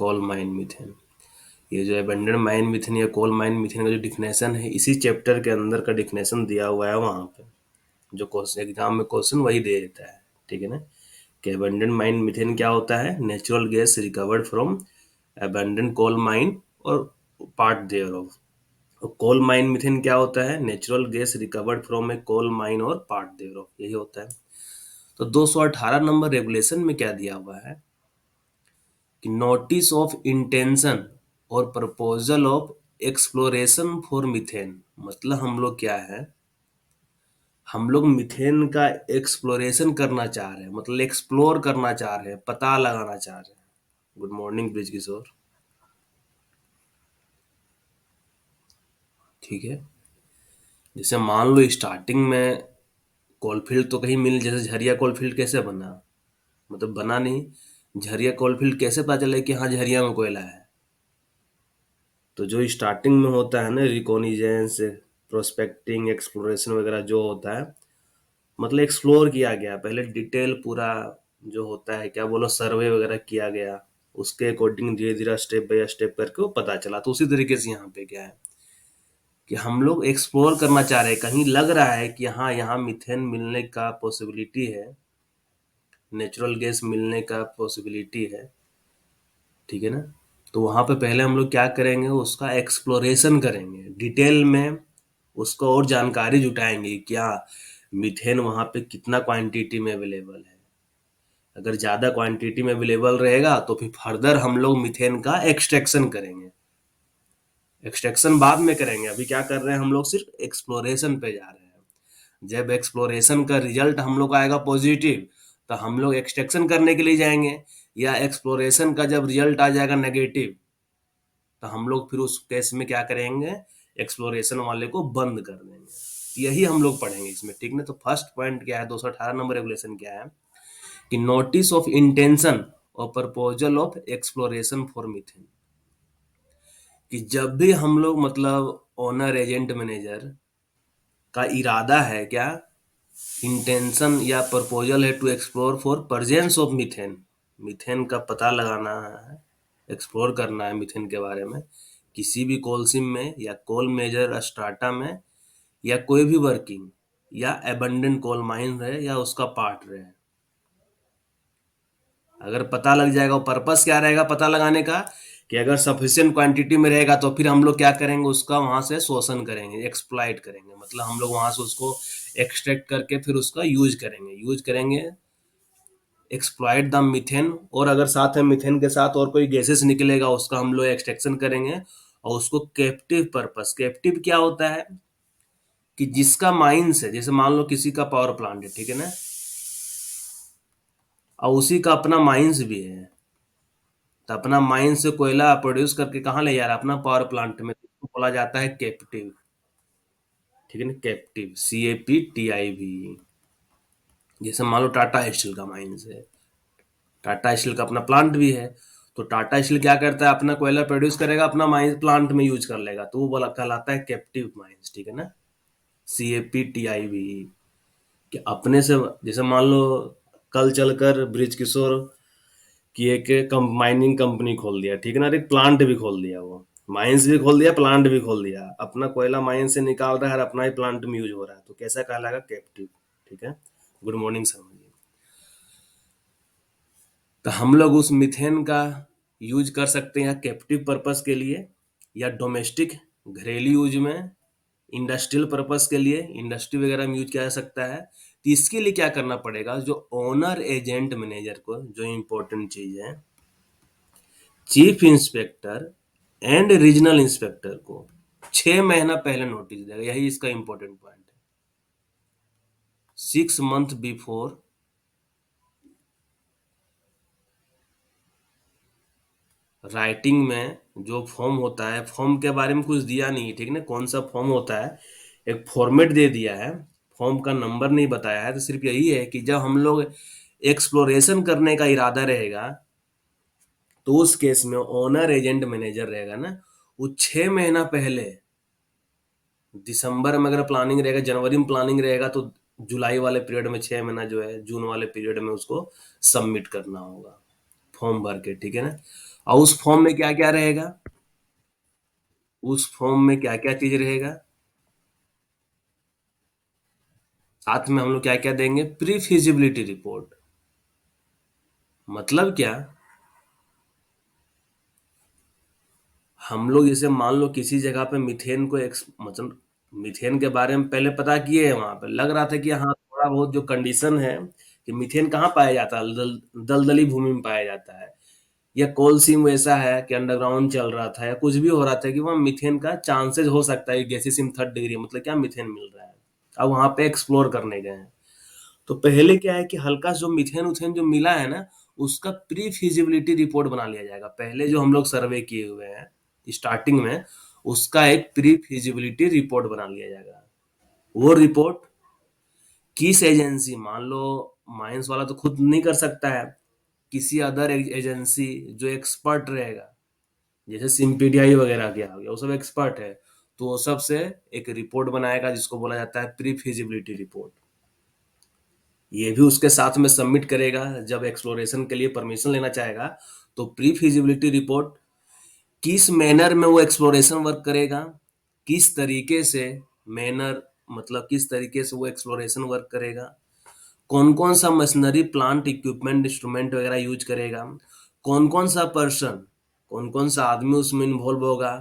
कोल mine methane. ये जो abundant mine methane या कोल माइन मीथेन का जो डिफिनेशन है, इसी चैप्टर के अंदर का डिफिनेशन दिया हुआ है वहाँ पे। जो क्वेश्चन एग्जाम में क्वेश्चन वही दे देता है, ठीक है ना। कि एबंडेंट माइन मीथेन क्या होता है? Natural gas recovered from abundant coal mine और part thereof. Coal mine methane क्या होता है? Natural gas recovered from a coal mine और पार्ट देयर ऑफ, यही होता है। तो 218 नंबर रेगुलेशन में क्या दिया हुआ है कि नोटिस ऑफ इंटेंशन और proposal of exploration for methane. मतलब हम लोग क्या है, हम लोग मीथेन का एक्सप्लोरेशन करना चाह रहे हैं, मतलब एक्सप्लोर करना चाह रहे हैं, पता लगाना चाह रहे हैं। गुड मॉर्निंग ब्रिज किशोर, ठीक है। जैसे मान लो स्टार्टिंग में कोलफील्ड तो कहीं मिल, जैसे झरिया कोलफील्ड कैसे बना? मतलब बना नहीं। झरिया कोलफील्ड कैसे पता चले कि हाँ झरिया में कोयला है? तो जो स्टार्टिंग में होता है ना, रिकॉनिजेंस, प्रोस्पेक्टिंग, एक्सप्लोरेशन वगैरह जो होता है, मतलब एक्सप्लोर किया गया पहले, डिटेल पूरा जो होता है, क्या बोलो, सर्वे वगैरह किया गया, उसके अकॉर्डिंग धीरे धीरे स्टेप बाय स्टेप करके वो पता चला। तो उसी तरीके से यहाँ पे क्या है कि हम लोग एक्सप्लोर करना चाह रहे हैं, कहीं लग रहा है कि हाँ यहाँ मिथेन मिलने का पॉसिबिलिटी है, नेचुरल गैस मिलने का पॉसिबिलिटी है, ठीक है ना। तो वहां पे पहले हम लोग क्या करेंगे, उसका एक्सप्लोरेशन करेंगे डिटेल में, उसको और जानकारी जुटाएंगे क्या मीथेन वहां पे कितना क्वांटिटी में अवेलेबल है। अगर ज्यादा क्वांटिटी में अवेलेबल रहेगा तो फिर फर्दर हम लोग मीथेन का एक्सट्रैक्शन करेंगे। एक्सट्रैक्शन बाद में करेंगे, अभी क्या कर रहे हैं हम लोग, सिर्फ एक्सप्लोरेशन पे जा रहे हैं। जब एक्सप्लोरेशन का रिजल्ट हम लोग आएगा पॉजिटिव, तो हम लोग एक्सट्रैक्शन करने के लिए जाएंगे। या एक्सप्लोरेशन का जब रिजल्ट आ जाएगा नेगेटिव, तो हम लोग फिर उस केस में क्या करेंगे, एक्सप्लोरेशन वाले को बंद कर देंगे। तो यही हम लोग पढ़ेंगे इसमें, ठीक ना। तो फर्स्ट पॉइंट क्या है, 218 नंबर रेगुलेशन क्या है कि नोटिस ऑफ इंटेंशन और proposal of exploration for methane. कि जब भी हम लोग, मतलब ओनर, एजेंट, मैनेजर का इरादा है क्या, इंटेंशन या प्रपोजल है to explore for presence of methane, methane का पता लगाना है, एक्सप्लोर करना है मीथेन के बारे में, किसी भी कोल सिम में या कोल मेजर स्टार्टा में, या कोई भी वर्किंग या एबंडेंट कोल माइन रहे या उसका पार्ट रहे। अगर पता लग जाएगा, पर्पस क्या रहेगा पता लगाने का, कि अगर सफिशिएंट क्वांटिटी में रहेगा तो फिर हम लोग क्या करेंगे, उसका वहां से शोषण करेंगे, एक्सप्लॉइट करेंगे, मतलब हम लोग वहां से उसको एक्सट्रैक्ट करके फिर उसका यूज करेंगे एक्सप्लॉइट द मीथेन। और अगर साथ में मीथेन के साथ और कोई गैसेस निकलेगा, उसका हम लोग एक्सट्रैक्शन करेंगे और उसको कैप्टिव पर्पस। कैप्टिव क्या होता है कि जिसका माइंस है, जैसे मान लो किसी का पावर प्लांट है, ठीक है ना, और उसी का अपना माइंस भी है, तो अपना माइन से कोयला प्रोड्यूस करके कहाँ ले जा रहा है, अपना पावर प्लांट में, तो बोला जाता है कैप्टिव, ठीक है ना। Captive, CAPTIV। जैसे मान लो टाटा स्टील का माइंस है, टाटा स्टील का अपना प्लांट भी है, तो टाटा स्टील क्या करता है, अपना कोयला प्रोड्यूस करेगा, अपना माइंस प्लांट में यूज कर लेगा, तो वो बोला कहलाता है कैप्टिव माइंस, ठीक है ना। CAPTIV। कि अपने से, जैसे मान लो कल चलकर ब्रिज किशोर कि एक माइनिंग कंपनी खोल दिया, ठीक है ना, एक प्लांट भी खोल दिया, वो माइंस भी खोल दिया, प्लांट भी खोल दिया, अपना कोयला माइन से निकाल रहा है और अपना ही प्लांट में यूज हो रहा है, तो कैसा कहलाएगा, कैप्टिव, ठीक है। Good morning Sharma ji. तो हम लोग उस मिथेन का यूज कर सकते हैं कैप्टिव पर्पस के लिए, या डोमेस्टिक, घरेलू यूज में, इंडस्ट्रियल पर्पस के लिए, इंडस्ट्री वगैरह में यूज किया जा सकता है। तो इसके लिए क्या करना पड़ेगा, जो ओनर, एजेंट, मैनेजर को, जो इंपॉर्टेंट चीज है, chief inspector and regional inspector को 6 महीना पहले नोटिस देगा, यही इसका इंपॉर्टेंट पॉइंट है। 6 मंथ बिफोर राइटिंग में जो फॉर्म होता है, फॉर्म के बारे में कुछ दिया नहीं है, ठीक है ना, कौन सा फॉर्म होता है, एक फॉर्मेट दे दिया है, फॉर्म का नंबर नहीं बताया है। तो सिर्फ यही है कि जब हम लोग एक्सप्लोरेशन करने का इरादा रहेगा, तो उस केस में ओनर, एजेंट, मैनेजर रहेगा ना, वो 6 महीना पहले, दिसंबर में अगर प्लानिंग रहेगा, जनवरी में प्लानिंग रहेगा, तो जुलाई वाले पीरियड में 6 महीना जो है, जून वाले पीरियड में उसको सबमिट करना होगा फॉर्म भर के, ठीक है ना। और उस फॉर्म में क्या क्या रहेगा? उस फॉर्म में क्या क्या चीज रहेगा? साथ में हम लोग क्या क्या देंगे? Pre feasibility report. मतलब क्या? हम लोग जैसे मान लो किसी जगह पे मीथेन को मतलब मीथेन के बारे में पहले पता किए हैं, वहां पे लग रहा था कि हाँ थोड़ा बहुत जो कंडीशन है कि मीथेन कहाँ पाया जाता है, दलदली भूमि में पाया जाता है, या कोल सीम वैसा है कि अंडरग्राउंड चल रहा था, या कुछ भी हो रहा था कि वहाँ मीथेन का चांसेस हो सकता है, गैसीय सीम थर्ड डिग्री, मतलब क्या मीथेन मिल रहा है। अब वहां पे एक्सप्लोर करने गए हैं, तो पहले क्या है कि हल्का जो मीथेन उथेन जो मिला है ना, उसका प्री फिजिबिलिटी रिपोर्ट बना लिया जाएगा। पहले जो हम लोग सर्वे किए हुए हैं स्टार्टिंग में, उसका एक प्री फिजिबिलिटी रिपोर्ट बना लिया जाएगा। वो रिपोर्ट किस एजेंसी, मान लो माइंस वाला तो खुद नहीं कर सकता है, किसी अदर एजेंसी जो एक्सपर्ट रहेगा, जैसे सिम्पीडीआई वगैरह क्या हो गया, वो सब एक्सपर्ट है, तो वो सब से एक रिपोर्ट बनाएगा जिसको बोला जाता है प्री फिजिबिलिटी रिपोर्ट। ये भी उसके साथ में सबमिट करेगा जब एक्सप्लोरेशन के लिए परमिशन लेना चाहेगा। तो प्री फिजिबिलिटी रिपोर्ट किस मैनर में वो एक्सप्लोरेशन वर्क करेगा, किस तरीके से, मैनर मतलब किस तरीके से वो एक्सप्लोरेशन वर्क करेगा, कौन कौन सा मशीनरी प्लांट इक्विपमेंट इंस्ट्रूमेंट वगैरह यूज करेगा, कौन कौन सा पर्सन, कौन कौन सा आदमी उसमें इन्वॉल्व होगा,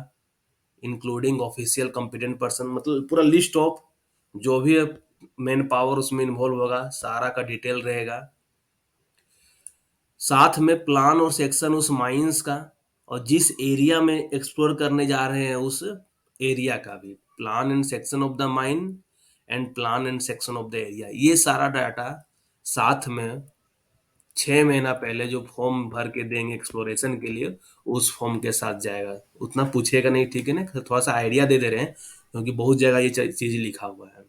इंक्लूडिंग ऑफिशियल कॉम्पिटेंट पर्सन, मतलब पूरा लिस्ट ऑफ जो भी मैन पावर उसमें इन्वॉल्व होगा सारा का डिटेल रहेगा। साथ में प्लान और सेक्शन उस माइंस का, और जिस एरिया में एक्सप्लोर करने जा रहे हैं उस एरिया का भी plan and section of the mine, and plan and section of the area, ये सारा डाटा साथ में 6 महीना पहले जो फॉर्म भर के देंगे एक्सप्लोरेशन के लिए, उस फॉर्म के साथ जाएगा। उतना पूछेगा नहीं, ठीक है ना, थोड़ा सा आइडिया दे दे रहे हैं क्योंकि बहुत जगह ये चीज लिखा हुआ है।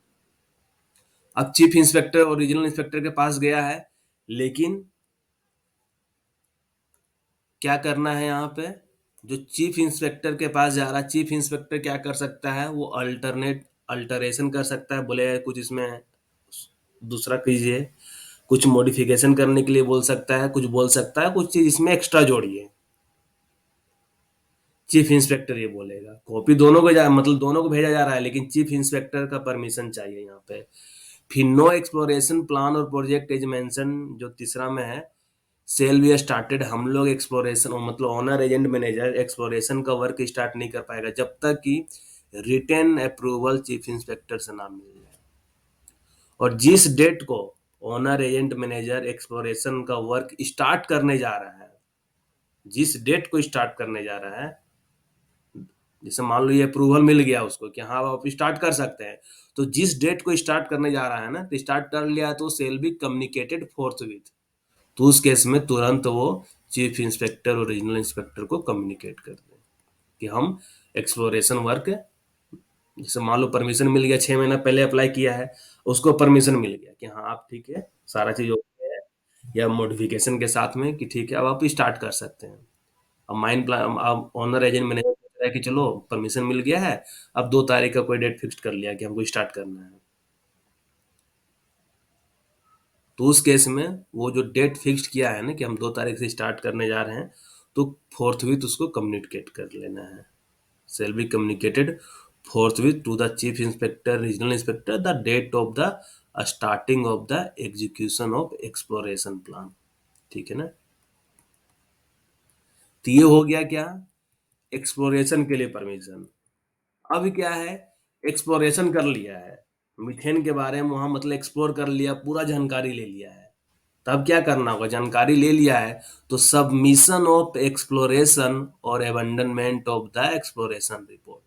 अब चीफ इंस्पेक्टर और रीजनल इंस्पेक्टर के पास गया है, लेकिन क्या करना है यहाँ पे? जो चीफ इंस्पेक्टर के पास जा रहा है, चीफ इंस्पेक्टर क्या कर सकता है, वो अल्टरेशन कर सकता है, बोले कुछ इसमें दूसरा कीजिए, कुछ मॉडिफिकेशन करने के लिए बोल सकता है, कुछ बोल सकता है, कुछ चीज इसमें एक्स्ट्रा जोड़िए। चीफ इंस्पेक्टर ये बोलेगा, कॉपी दोनों को मतलब दोनों को भेजा जा रहा है, लेकिन चीफ इंस्पेक्टर का परमिशन चाहिए यहाँ पे। फिर नो एक्सप्लोरेशन प्लान और प्रोजेक्ट एज मेंशन, जो तीसरा में है, सेल बी स्टार्टेड, हम लोग एक्सप्लोरेशन मतलब ऑनर एजेंट मैनेजर एक्सप्लोरेशन का वर्क स्टार्ट नहीं कर पाएगा जब तक कि रिटन अप्रूवल चीफ इंस्पेक्टर से ना मिल जाए। और जिस डेट को ऑनर एजेंट मैनेजर एक्सप्लोरेशन का वर्क स्टार्ट करने जा रहा है, जिस डेट को स्टार्ट करने जा रहा है, जैसे मान लो ये अप्रूवल मिल गया उसको कि हाँ आप स्टार्ट कर सकते हैं, तो जिस डेट को स्टार्ट करने जा रहा है ना, तो स्टार्ट कर लिया तो shall be communicated forthwith, तो उस केस में तुरंत वो चीफ इंस्पेक्टर और रीजनल इंस्पेक्टर को कम्युनिकेट कर दें कि हम एक्सप्लोरेशन वर्क, जैसे मान लो परमिशन मिल गया, 6 महीना पहले अप्लाई किया है, उसको परमिशन मिल गया कि हाँ आप ठीक है, सारा चीज ओके है, या मॉडिफिकेशन के साथ में कि ठीक है अब आप स्टार्ट कर सकते हैं। अब माइंड प्लान, अब ऑनर एजेंट मैनेजर कह रहा है कि चलो परमिशन मिल गया है, अब 2 तारीख का कोई डेट फिक्स कर लिया कि हमको स्टार्ट करना है, तो उस केस में वो जो डेट फिक्स किया है ना कि हम 2 तारीख से स्टार्ट करने जा रहे हैं, तो फोर्थविथ उसको कम्युनिकेट कर लेना है। shall be communicated forthwith to the chief inspector regional inspector the date of the starting of the execution of exploration plan। ठीक है ना? तो ये हो गया क्या, एक्सप्लोरेशन के लिए परमिशन। अब क्या है, एक्सप्लोरेशन कर लिया है, मीथेन के बारे में वहां मतलब एक्सप्लोर कर लिया, पूरा जानकारी ले लिया है, तब क्या करना होगा, जानकारी ले लिया है तो सबमिशन ऑफ एक्सप्लोरेशन और एबंडनमेंट ऑफ द एक्सप्लोरेशन रिपोर्ट,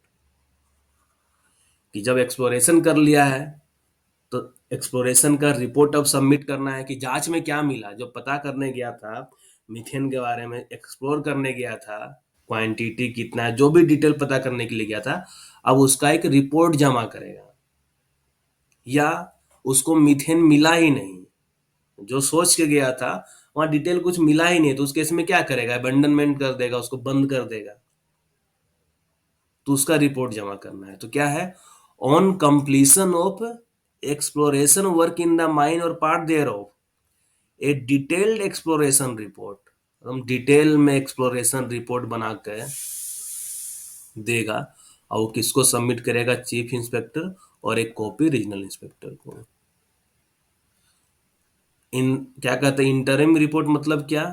कि जब एक्सप्लोरेशन कर लिया है तो एक्सप्लोरेशन का रिपोर्ट अब सबमिट करना है कि जांच में क्या मिला, जो पता करने गया था मीथेन के बारे में, एक्सप्लोर करने गया था, क्वांटिटी कितना है, जो भी डिटेल पता करने के लिए गया था, अब उसका एक रिपोर्ट जमा करेगा। या उसको मीथेन मिला ही नहीं, जो सोच के गया था वहां डिटेल कुछ मिला ही नहीं, तो उस केस में क्या करेगा, अबंडनमेंट कर देगा, उसको बंद कर देगा, तो उसका रिपोर्ट जमा करना है। तो क्या है, on completion of exploration work in the mine और part thereof a detailed exploration report हम डिटेल में एक्सप्लोरेशन रिपोर्ट बना के देगा, और वो किसको सबमिट करेगा? चीफ इंस्पेक्टर, और एक कॉपी रीजनल इंस्पेक्टर को। इन क्या कहते हैं इंटरिम रिपोर्ट मतलब क्या?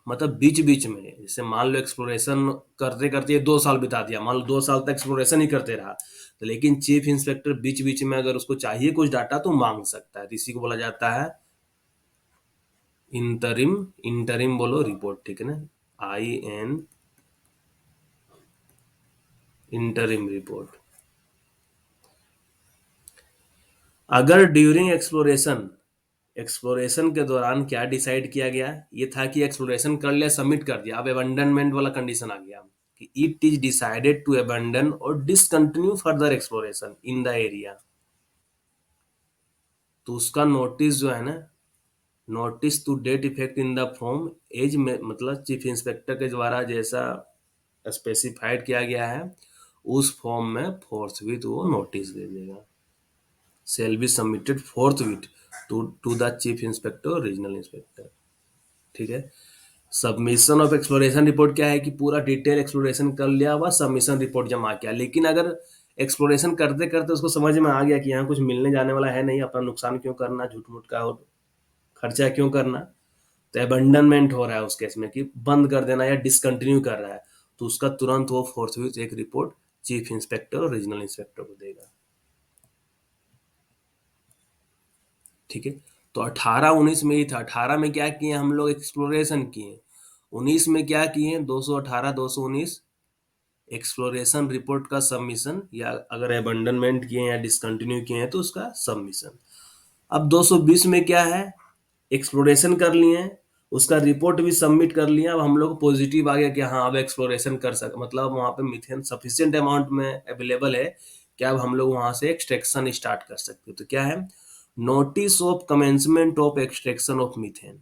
मतलब बीच बीच में, जैसे मान लो एक्सप्लोरेशन करते करते ये 2 साल बिता दिया, मान लो 2 साल तक एक्सप्लोरेशन ही करते रहा, तो लेकिन चीफ इंस्पेक्टर बीच बीच में अगर उसको चाहिए कुछ डाटा तो मांग सकता है, तो इसी को बोला जाता है इंटरिम। इंटरिम बोलो रिपोर्ट, ठीक है ना? IN, interim report. अगर ड्यूरिंग एक्सप्लोरेशन, एक्सप्लोरेशन के दौरान क्या डिसाइड किया गया? ये था कि एक्सप्लोरेशन कर लिया, सबमिट कर दिया, अब अबंडनमेंट वाला कंडीशन आ गया कि it is decided to abandon और discontinue further exploration in the area, तो उसका नोटिस जो है ना, notice to date effect in the form एज में, मतलब चीफ इंस्पेक्टर के द्वारा जैसा स्पेसिफाइड किया गया है उस फॉर्म में फोर्थविथ वो नोटिस दे देगा। shall be submitted forthwith to the chief inspector और रीजनल इंस्पेक्टर, ठीक है। सबमिशन ऑफ एक्सप्लोरेशन रिपोर्ट क्या है कि पूरा डिटेल एक्सप्लोरेशन कर लिया हुआ, सबमिशन रिपोर्ट जमा किया, लेकिन अगर एक्सप्लोरेशन करते करते उसको समझ में आ गया कि यहाँ कुछ मिलने जाने वाला है नहीं, अपना नुकसान क्यों करना, झूठ मूठ का और खर्चा क्यों करना, तो अबंडनमेंट हो रहा है उस केस में कि बंद कर देना या डिसकंटिन्यू कर रहा है, तो उसका तुरंत वो फोर्थविथ एक रिपोर्ट चीफ इंस्पेक्टर और रीजनल इंस्पेक्टर को देगा, ठीक है। तो 18-19 में ही था। 18 में क्या किए हम लोग? एक्सप्लोरेशन किए। 19 में क्या किए? 218 219 एक्सप्लोरेशन रिपोर्ट का सबमिशन, या अगर अबंडनमेंट किए या डिसकंटिन्यू किए हैं तो उसका सबमिशन। अब 220 में क्या है? एक्सप्लोरेशन कर लिए हैं, उसका रिपोर्ट भी सबमिट कर लिया, अब हम लोग पॉजिटिव आ गया कि हाँ अब एक्सप्लोरेशन कर सक, मतलब वहां पे मिथेन सफिशिएंट अमाउंट में अवेलेबल है कि अब हम लोग वहां से एक्सट्रैक्शन स्टार्ट कर सकते हैं। तो क्या है? Notice of commencement of extraction of methane.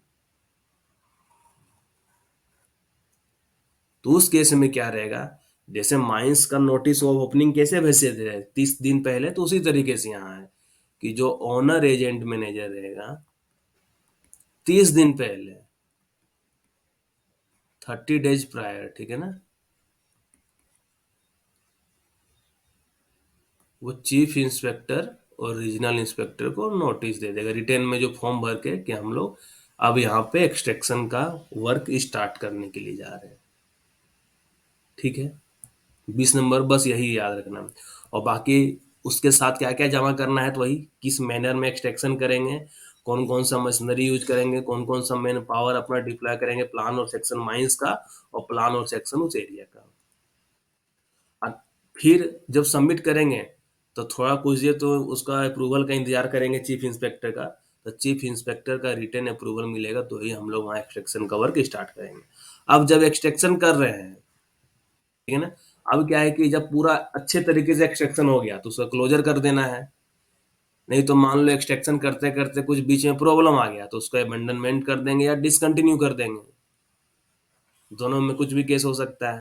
तो उस केस में क्या रहेगा? जैसे माइंस का नोटिस ऑफ ओपनिंग कैसे भेजे थे 30 दिन पहले, तो उसी तरीके से यहाँ है कि जो ओनर एजेंट मैनेजर रहेगा 30 दिन पहले, 30 डेज प्रायर, ठीक है ना, वो चीफ इंस्पेक्टर और रीजनल इंस्पेक्टर को नोटिस दे देगा रिटर्न में, जो फॉर्म भर के कि हम लोग अब यहाँ पे एक्सट्रैक्शन का वर्क स्टार्ट करने के लिए जा रहे हैं, ठीक है। 20 नंबर बस यही याद रखना। और बाकी उसके साथ क्या क्या जमा करना है, तो वही किस मैनर में एक्सट्रैक्शन करेंगे, कौन कौन सा मशीनरी यूज करेंगे, कौन कौन सा मैन पावर अपना डिप्लॉय करेंगे, प्लान और सेक्शन माइंस का, और प्लान और सेक्शन उस एरिया का। और फिर जब सबमिट करेंगे तो थोड़ा कुछ देर तो उसका अप्रूवल का इंतजार करेंगे चीफ इंस्पेक्टर का, तो चीफ इंस्पेक्टर का रिटर्न अप्रूवल मिलेगा तो ही हम लोग वहाँ एक्सट्रैक्शन का वर्क स्टार्ट करेंगे। अब जब एक्सट्रैक्शन कर रहे हैं, ठीक है ना, अब क्या है कि जब पूरा अच्छे तरीके से एक्सट्रैक्शन हो गया तो उसका क्लोजर कर देना है। नहीं तो मान लो एक्सट्रैक्शन करते करते कुछ बीच में प्रॉब्लम आ गया तो उसको अबंडनमेंट कर देंगे या डिसकंटिन्यू कर देंगे, दोनों में कुछ भी केस हो सकता है।